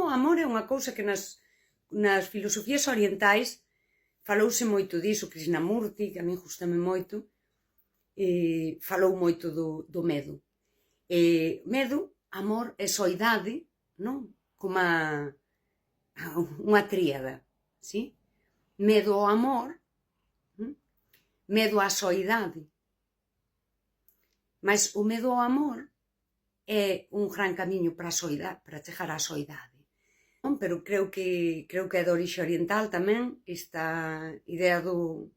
O amor é unha cousa que nas filosofías orientais falouse moito diso. Krishnamurti, que a min gustame moito, falou moito do medo. Medo, amor e soidade, non? Como unha tríada, sí? Medo ao amor, medo á soidade. Mas o medo ao amor é un gran camiño para chegar á soidade. Pero creo que é de orixe oriental tamén esta idea do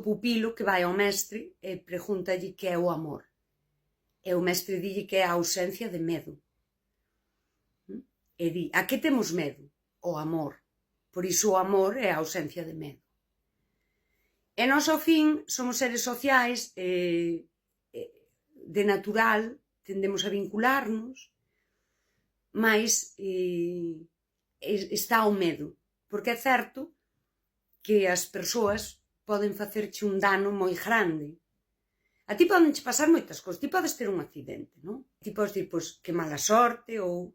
pupilo que vai ao mestre e pregúntalle que é o amor. E o mestre dille que é a ausencia de medo. E di, a que temos medo? O amor. Por iso o amor é a ausencia de medo. E nós, ao fin, somos seres sociais, de natural, tendemos a vincularnos, mas está o medo. Porque é certo que as persoas poden facerche un dano moi grande. A ti poden pasar moitas cousas. Ti podes ter un accidente, non? Ti podes dir, pois, que mala sorte, ou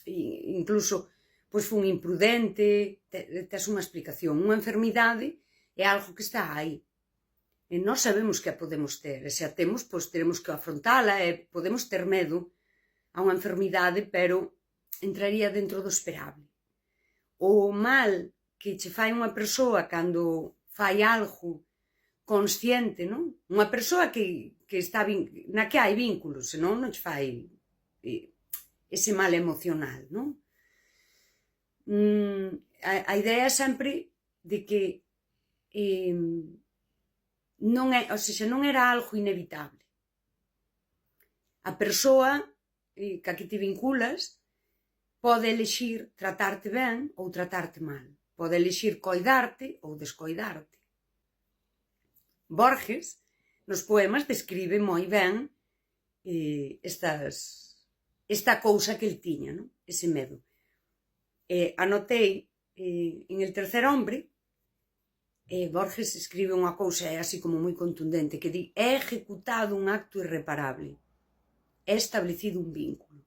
incluso, pois, fun imprudente, tes unha explicación. Unha enfermidade é algo que está aí. E nós sabemos que a podemos ter. E se a temos, pois, teremos que afrontala. E podemos ter medo a unha enfermidade, pero entraría dentro do esperable. O mal que che fai unha persoa cando fai algo consciente, non? Unha persoa que está na que hai vínculos, senón non che fai ese mal emocional, non? A idea é sempre de que non é, ou seja, non era algo inevitable. A persoa ca que te vinculas pode elixir tratarte ben ou tratarte mal. Pode elixir coidarte ou descoidarte. Borges, nos poemas, describe moi ben esta cousa que el tiña, non? Ese medo. Anotei en El tercer hombre, Borges escribe unha cousa así como moi contundente, que di, é ejecutado un acto irreparable, é establecido un vínculo.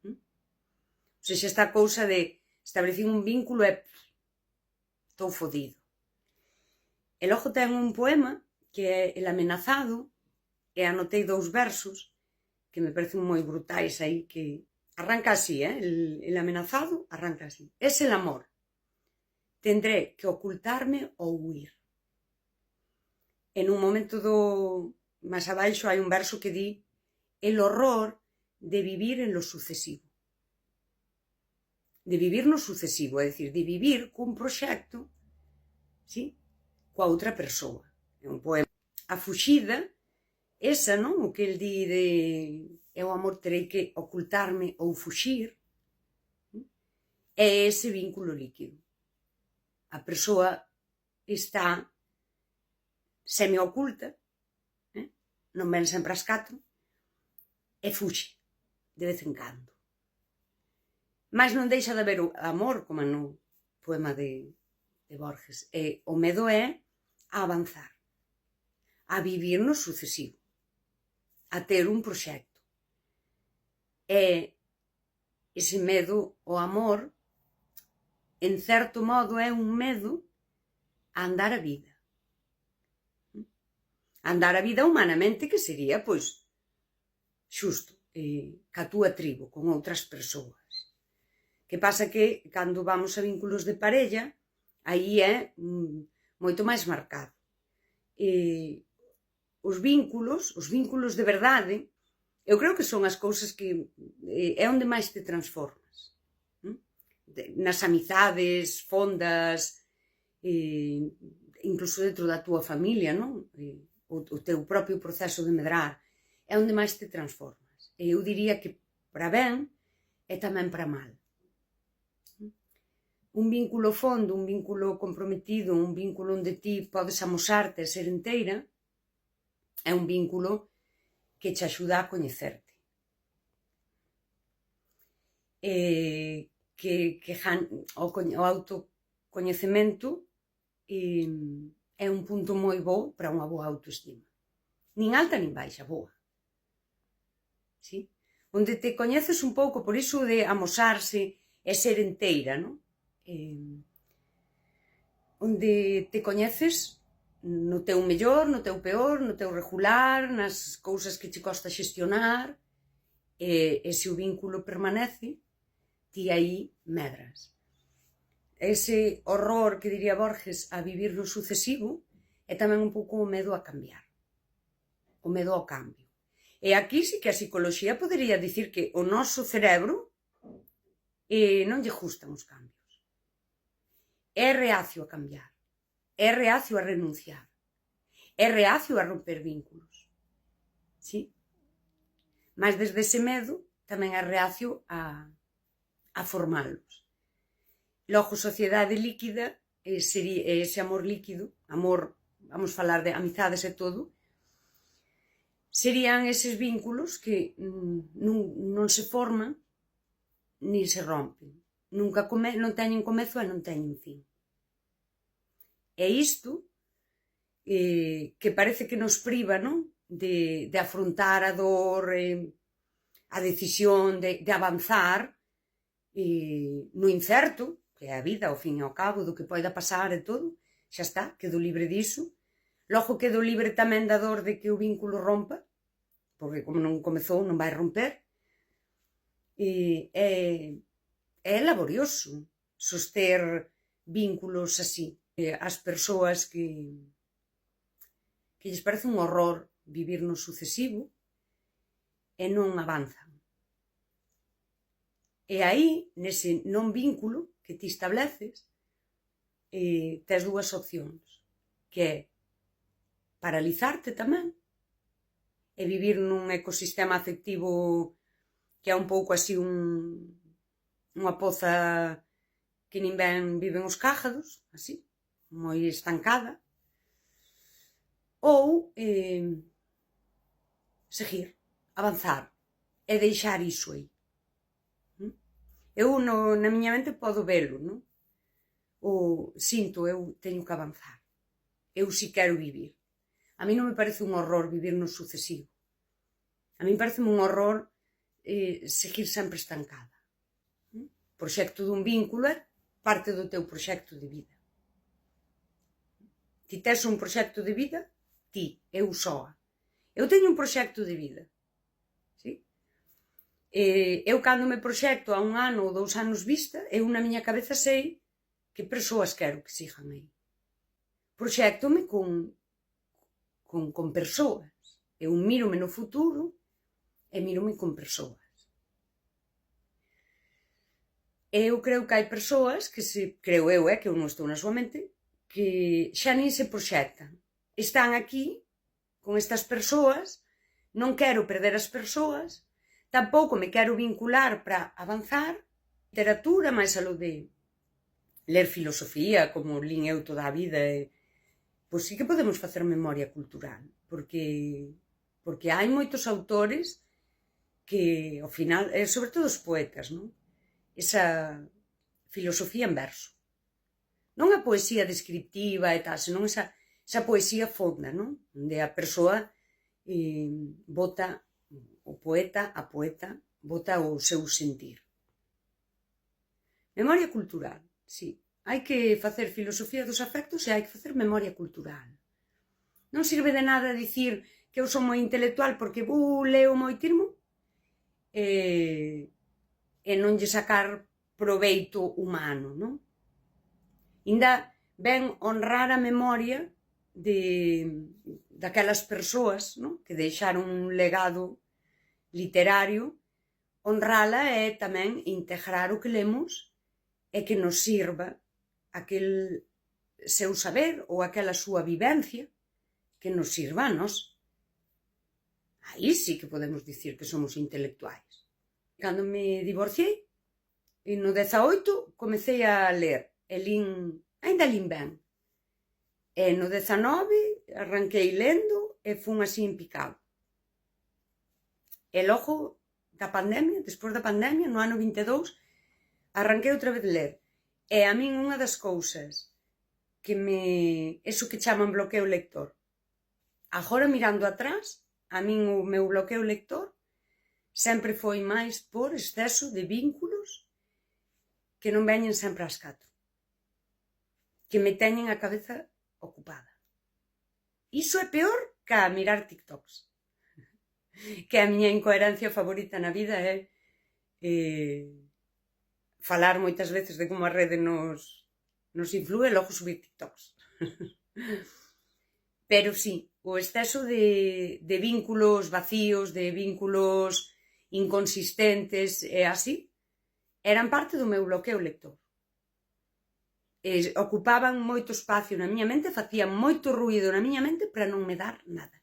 Ou seja, esta cousa de establecer un vínculo é estou fodido. E logo ten un poema que é El amenazado, e anotei 2 versos que me parecen moi brutais aí, que arranca así, El amenazado arranca así. Es el amor. Tendré que ocultarme ou huir. En un momento máis abaixo hai un verso que di el horror de vivir en lo sucesivo. De vivir no sucesivo, é dicir, de vivir cun proxecto, sí? Coa outra persoa. É un poema. A fuxida, esa, non? O que el di de eu, amor, terei que ocultarme ou fuxir, é ese vínculo líquido. A persoa está semi-oculta, non ven sempre as 4, e fuxe, de vez en cando. Mas non deixa de haber o amor, como no poema de Borges. O medo é a avanzar, a vivir no sucesivo, a ter un proxecto. Ese medo, o amor, en certo modo é un medo a andar a vida. Andar a vida humanamente, que sería, pois, xusto, ca túa tribo, con outras persoas. Que pasa que, cando vamos a vínculos de parella, aí é moito máis marcado. Os vínculos de verdade, eu creo que son as cousas que é onde máis te transformas. Nas amizades fondas, incluso dentro da túa familia, non? O teu propio proceso de medrar, é onde máis te transformas. E eu diría que para ben e tamén para mal. Un vínculo fondo, un vínculo comprometido, un vínculo onde ti podes amosarte e ser inteira, é un vínculo que te axuda a coñecerte. O autocoñecemento é un punto moi bo para unha boa autoestima. Nin alta nin baixa, boa. Sí? onde te coñeces un pouco, por iso de amosarse e ser enteira, non? Onde te coñeces no teu mellor, no teu peor, no teu regular, nas cousas que che costa xestionar, e se o vínculo permanece, ti aí medras. Ese horror que diría Borges a vivir no sucesivo é tamén un pouco o medo a cambiar, o medo ao cambio. E aquí sí que a psicoloxía podería dicir que o noso cerebro non lle gustan os cambios. É reacio a cambiar, é reacio a renunciar, é reacio a romper vínculos. Sí? Mas desde ese medo tamén é reacio a formalos. Logo, sociedade líquida, sería ese amor líquido, amor, vamos falar de amizades e todo, serían eses vínculos que non se forman nin se rompen. Nunca non teñen comezo e non teñen fin. E isto, que parece que nos priva, non? De afrontar a dor, a decisión de avanzar no incerto, que é a vida, ao fin e ao cabo, do que poida pasar e todo, xa está, quedo libre diso. Logo quedo libre tamén da dor de que o vínculo rompa, porque como non comezou non vai romper. É laborioso soster vínculos así. As persoas que lles parece un horror vivir no sucesivo e non avanzan. E aí, nese non vínculo que ti estableces, tes dúas opcións, que é paralizarte tamén e vivir nun ecosistema afectivo que é un pouco así unha poza que nin ben viven os cágados, así, moi estancada, ou seguir, avanzar e deixar iso aí. Eu na miña mente podo velo, non? Ou sinto, eu teño que avanzar. Eu si quero vivir. A mí non me parece un horror vivir no sucesivo. A mí parece un horror seguir sempre estancada. O proxecto dun vínculo é parte do teu proxecto de vida. Ti tes un proxecto de vida, ti, eu soa. Eu teño un proxecto de vida. Eu cando me proxecto a 1 ano ou 2 anos vista, eu na miña cabeza sei que persoas quero que sigan aí. Proxéctome con persoas. Eu mírome no futuro e mírome con persoas. Eu creo que hai persoas que creo eu, que eu non estou na súa mente, que xa nin se proxectan. Están aquí con estas persoas, non quero perder as persoas, tampouco me quero vincular para avanzar. Literatura, máis aló de ler filosofía, como lín eu toda a vida, pois sí que podemos facer memoria cultural, porque hai moitos autores que, ao final, sobre todo os poetas, non? Esa filosofía en verso. Non a poesía descriptiva e tal, senón esa poesía fonda, non? Onde a persoa bota, o poeta, a poeta, bota o seu sentir. Memoria cultural, sí. Hai que facer filosofía dos afectos e hai que facer memoria cultural. Non sirve de nada dicir que eu son moi intelectual porque leo moitismo e non lle sacar proveito humano, non? Inda ben honrar a memoria daquelas persoas, non? Que deixaron un legado literario, honrala é tamén integrar o que lemos e que nos sirva aquel seu saber ou aquela súa vivencia que nos sirva a nós. Aí sí que podemos dicir que somos intelectuais. Cando me divorciei, no 18 comecei a ler, e ainda lín ben. E no 19 arranquei lendo e fun así en picado. E logo da pandemia, despois da pandemia, no ano 22, arranquei outra vez ler. E a min unha das cousas que eso que chaman bloqueo lector. Agora mirando atrás, a min o meu bloqueo lector sempre foi máis por exceso de vínculos que non veñen sempre ás 4, que me teñen a cabeza ocupada. Iso é peor que a mirar TikToks. Que a miña incoherencia favorita na vida é falar moitas veces de como a rede nos inflúe e logo subir TikToks. Pero sí, o exceso de vínculos vacíos, de vínculos inconsistentes e así, eran parte do meu bloqueo lector. Ocupaban moito espacio na miña mente, facían moito ruído na miña mente para non me dar nada.